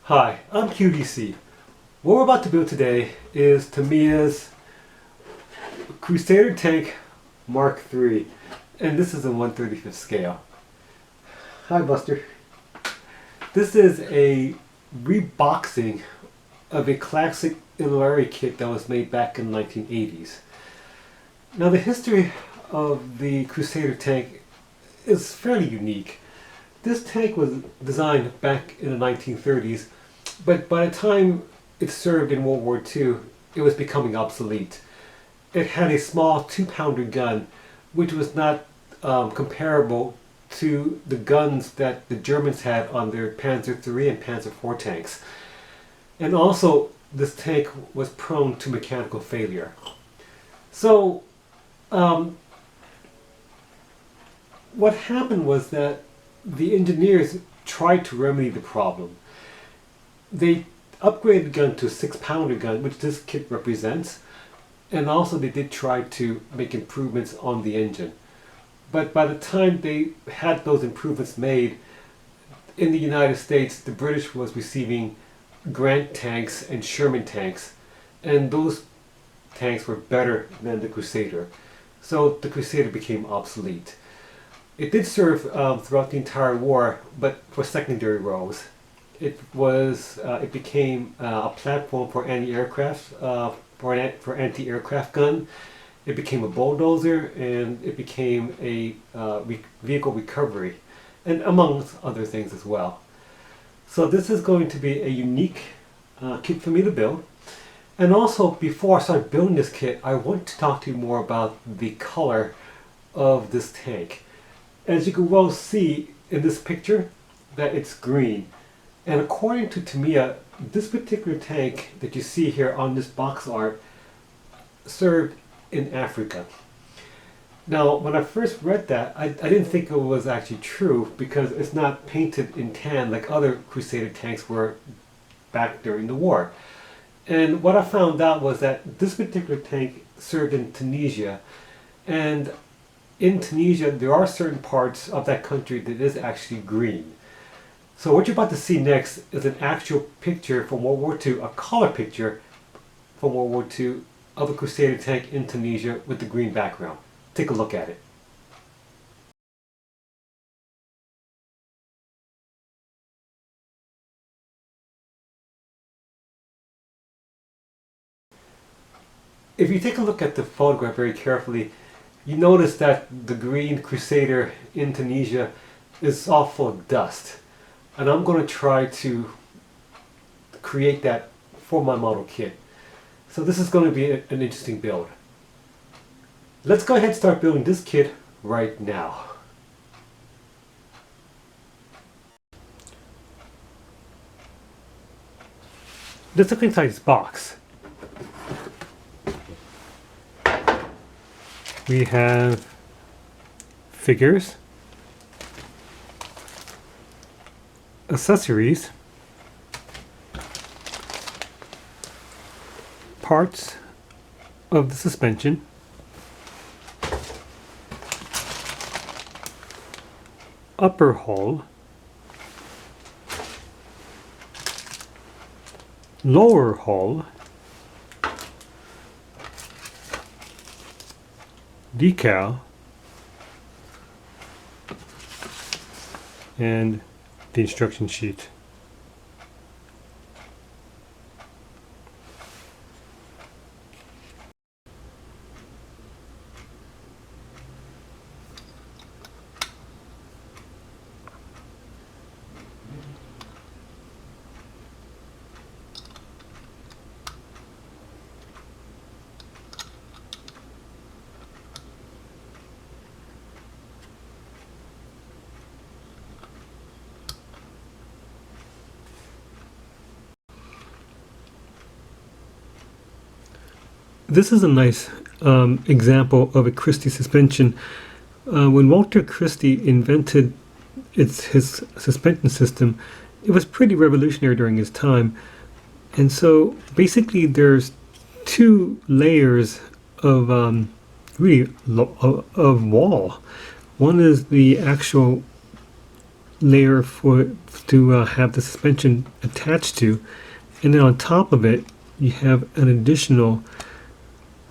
Hi, I'm QDC. What we're about to build today is Tamiya's Crusader tank Mark III, and this is a 1/35th scale. Hi Buster. This is a reboxing of a classic Ilari kit that was made back in the 1980s. Now the history of the Crusader tank is fairly unique. This tank was designed back in the 1930s, but by the time it served in World War II, it was becoming obsolete. It had a small 2-pounder gun, which was not comparable to the guns that the Germans had on their Panzer III and Panzer IV tanks. And also, this tank was prone to mechanical failure. So, what happened was that the engineers tried to remedy the problem. They upgraded the gun to a 6-pounder gun, which this kit represents, and also they did try to make improvements on the engine. But by the time they had those improvements made, in the United States, the British was receiving Grant tanks and Sherman tanks, and those tanks were better than the Crusader. So the Crusader became obsolete. It did serve throughout the entire war, but for secondary roles. It became a platform for anti-aircraft, for anti-aircraft gun. It became a bulldozer, and it became a vehicle recovery, and among other things as well. So this is going to be a unique kit for me to build. And also, before I start building this kit, I want to talk to you more about the color of this tank. As you can well see in this picture, that it's green. And according to Tamiya, this particular tank that you see here on this box art served in Africa. Now, when I first read that, I didn't think it was actually true, because it's not painted in tan like other Crusader tanks were back during the war. And what I found out was that this particular tank served in Tunisia, and in Tunisia there are certain parts of that country that is actually green. So what you're about to see next is an actual picture from World War II, a color picture from World War II of a Crusader tank in Tunisia with the green background. Take a look at it. If you take a look at the photograph very carefully, you notice that the green Crusader in Tunisia is all full of dust. And I'm going to try to create that for my model kit. So this is going to be an interesting build. Let's go ahead and start building this kit right now. Let's look inside this box. We have figures, accessories, parts of the suspension, upper hull, lower hull, decal, and the instruction sheet. This is a nice example of a Christie suspension. When Walter Christie invented his suspension system, it was pretty revolutionary during his time. And so basically there's two layers of of wall. One is the actual layer to have the suspension attached to, and then on top of it you have an additional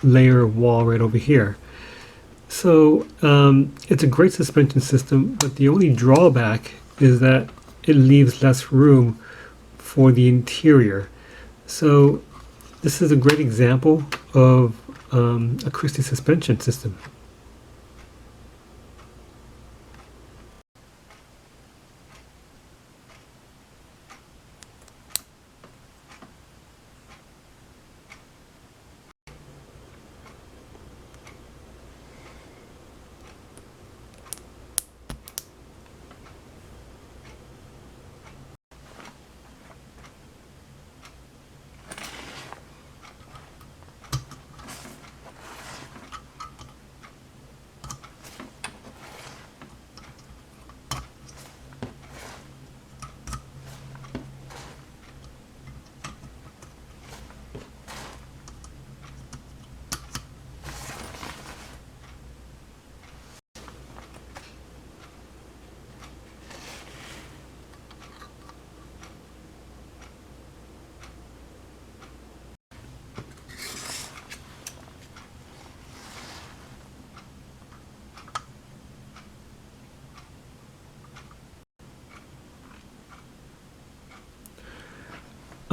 layer of wall right over here. So it's a great suspension system, but the only drawback is that it leaves less room for the interior. So this is a great example of a Christie suspension system.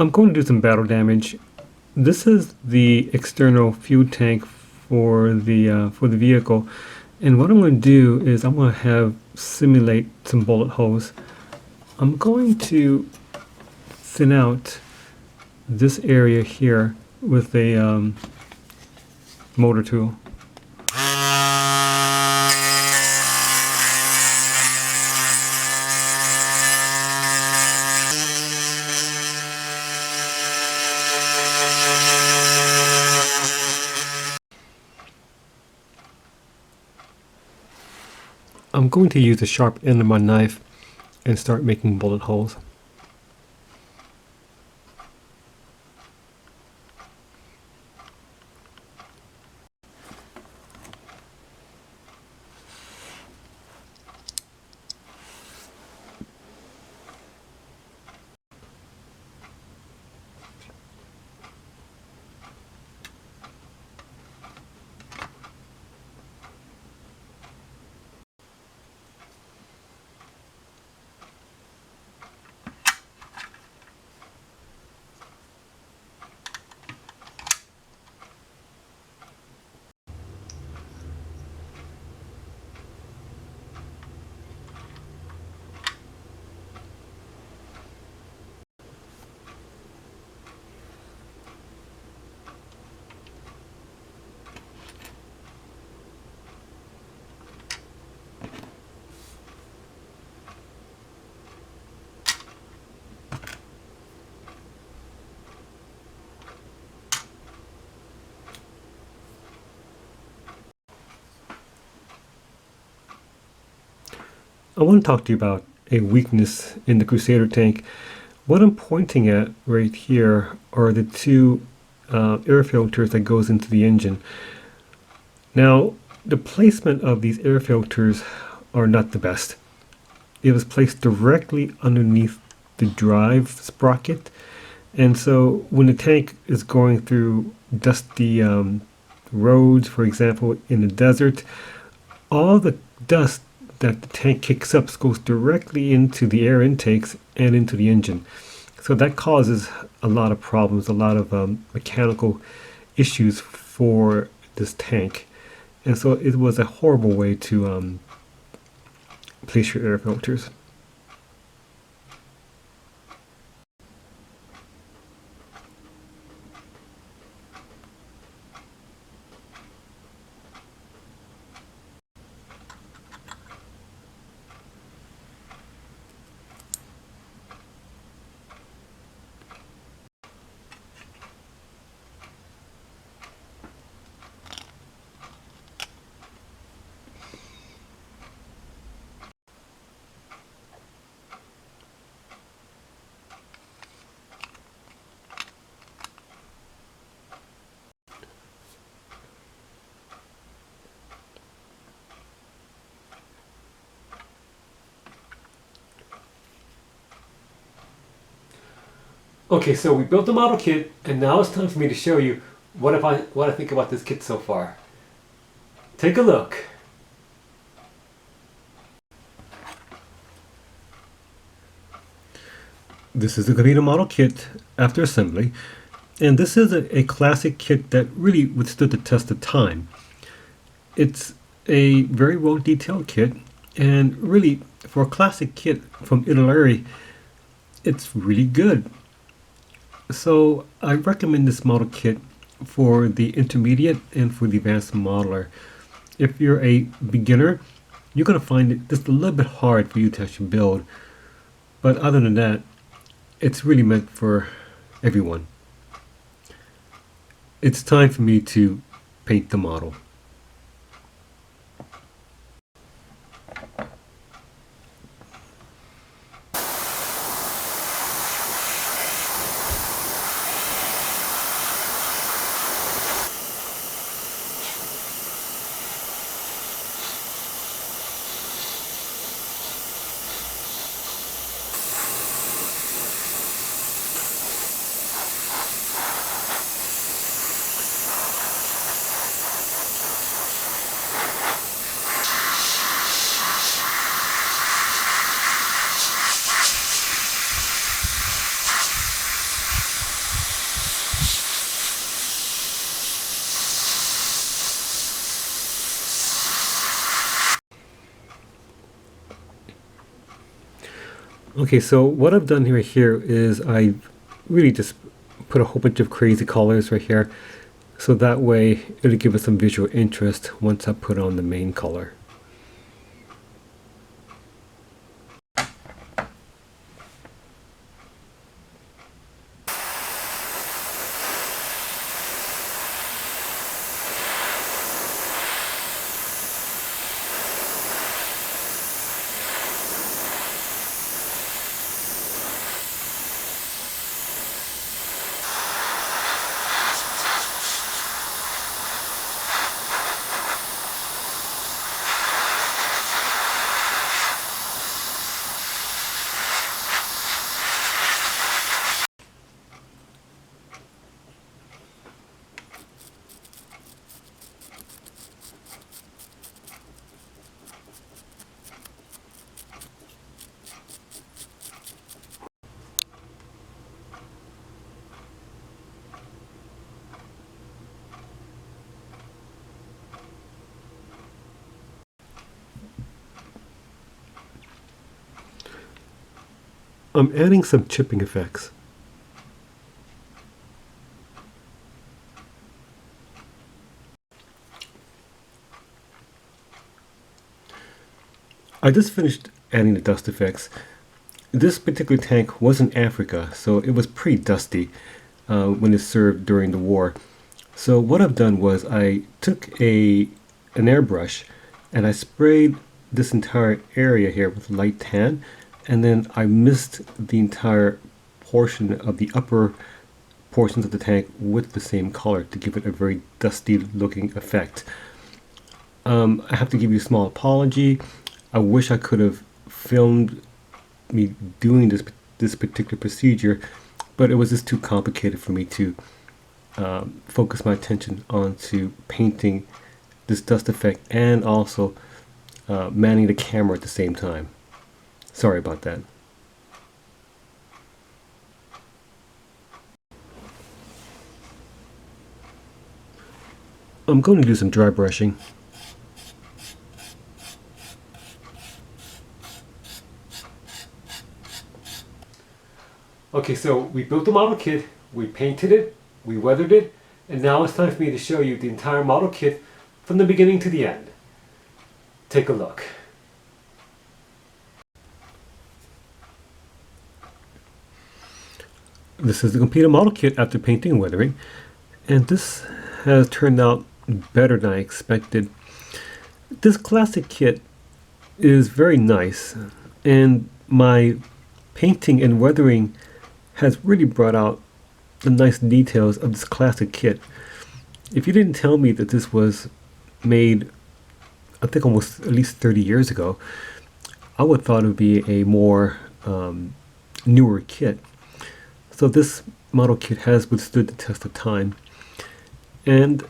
I'm going to do some battle damage. This is the external fuel tank for the vehicle, and what I'm going to do is I'm going to simulate some bullet holes. I'm going to thin out this area here with a motor tool. I'm going to use the sharp end of my knife and start making bullet holes. I want to talk to you about a weakness in the Crusader tank. What I'm pointing at right here are the two air filters that goes into the engine. Now, the placement of these air filters are not the best. It was placed directly underneath the drive sprocket, and so when the tank is going through dusty roads, for example, in the desert, all the dust that the tank kicks up goes directly into the air intakes and into the engine. So that causes a lot of problems, a lot of mechanical issues for this tank. And so it was a horrible way to place your air filters. Okay, so we built the model kit, and now it's time for me to show you what I think about this kit so far. Take a look. This is the Tamiya model kit after assembly, and this is a classic kit that really withstood the test of time. It's a very well detailed kit, and really for a classic kit from Italy, it's really good. So I recommend this model kit for the intermediate and for the advanced modeler. If you're a beginner, you're going to find it just a little bit hard for you to actually build, but other than that, it's really meant for everyone. It's time for me to paint the model. Okay, so what I've done here is I really just put a whole bunch of crazy colors right here, so that way it'll give us some visual interest once I put on the main color. I'm adding some chipping effects. I just finished adding the dust effects. This particular tank was in Africa, so it was pretty dusty when it served during the war. So what I've done was I took an airbrush and I sprayed this entire area here with light tan, and then I mist the entire portion of the upper portions of the tank with the same color to give it a very dusty looking effect. I have to give you a small apology. I wish I could have filmed me doing this particular procedure, but it was just too complicated for me to focus my attention onto painting this dust effect and also manning the camera at the same time. Sorry about that. I'm going to do some dry brushing. Okay, so we built the model kit, we painted it, we weathered it, and now it's time for me to show you the entire model kit from the beginning to the end. Take a look. This is the complete model kit after painting and weathering, and this has turned out better than I expected. This classic kit is very nice, and my painting and weathering has really brought out the nice details of this classic kit. If you didn't tell me that this was made, I think almost at least 30 years ago, I would have thought it would be a more newer kit. So this model kit has withstood the test of time, and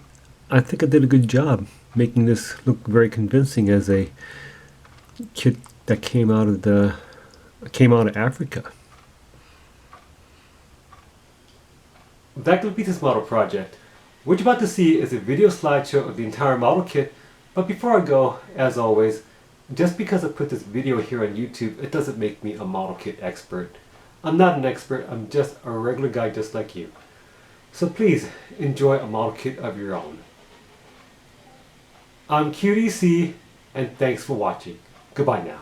I think I did a good job making this look very convincing as a kit that came out of Africa. That completes this model project. What you're about to see is a video slideshow of the entire model kit, but before I go, as always, just because I put this video here on YouTube, it doesn't make me a model kit expert. I'm not an expert, I'm just a regular guy just like you. So please, enjoy a model kit of your own. I'm QDC, and thanks for watching. Goodbye now.